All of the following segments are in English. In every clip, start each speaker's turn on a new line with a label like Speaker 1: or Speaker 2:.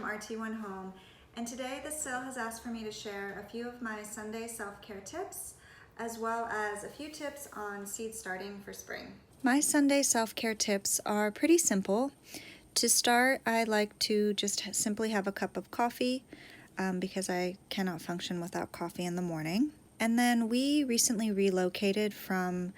Speaker 1: from RT1Home, and today the Sill has asked for me to share a few of my Sunday self-care tips, as well as a few tips on seed starting for spring. My Sunday self-care tips are pretty simple. To start, I like to just simply have a cup of coffee because I cannot function without coffee in the morning. And then we recently relocated from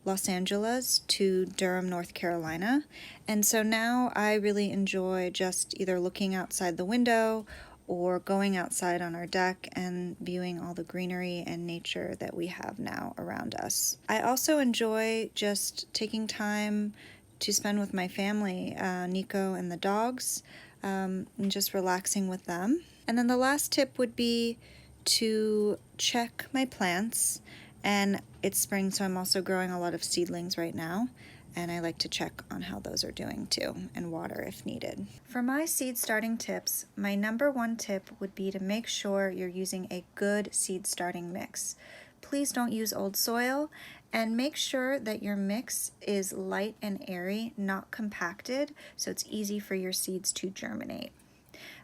Speaker 1: Los Angeles to Durham, North Carolina. And so now I really enjoy just either looking outside the window or going outside on our deck and viewing all the greenery and nature that we have now around us. I also enjoy just taking time to spend with my family, Nico and the dogs, and just relaxing with them. And then the last tip would be to check my plants. And it's spring, so I'm also growing a lot of seedlings right now, and I like to check on how those are doing too, and water if needed. For my seed starting tips, my number one tip would be to make sure you're using a good seed starting mix. Please don't use old soil, and make sure that your mix is light and airy, not compacted, so it's easy for your seeds to germinate.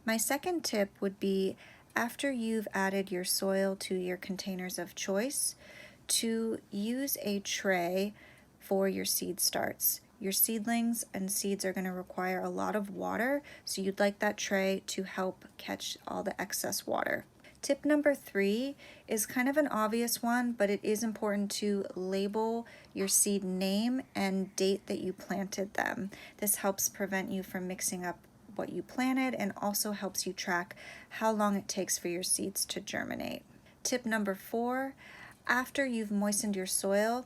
Speaker 1: My second tip would be, after you've added your soil to your containers of choice, to use a tray for your seed starts. Your seedlings and seeds are going to require a lot of water, so you'd like that tray to help catch all the excess water. Tip number 3 is kind of an obvious one, but it is important to label your seed name and date that you planted them. This helps prevent you from mixing up what you planted and also helps you track how long it takes for your seeds to germinate. Tip number 4, after you've moistened your soil,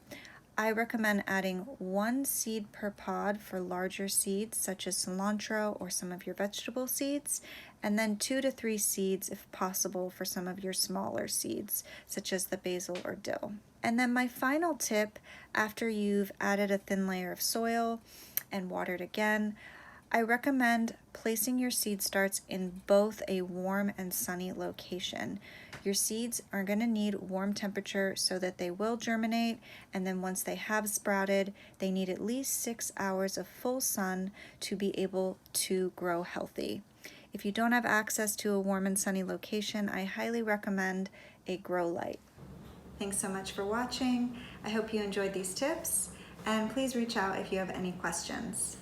Speaker 1: I recommend adding 1 seed per pod for larger seeds such as cilantro or some of your vegetable seeds, and then 2 to 3 seeds if possible for some of your smaller seeds such as the basil or dill. And then my final tip, after you've added a thin layer of soil and watered again, I recommend placing your seed starts in both a warm and sunny location. Your seeds are going to need warm temperature so that they will germinate, and then once they have sprouted, they need at least 6 hours of full sun to be able to grow healthy. If you don't have access to a warm and sunny location, I highly recommend a grow light. Thanks so much for watching. I hope you enjoyed these tips, and please reach out if you have any questions.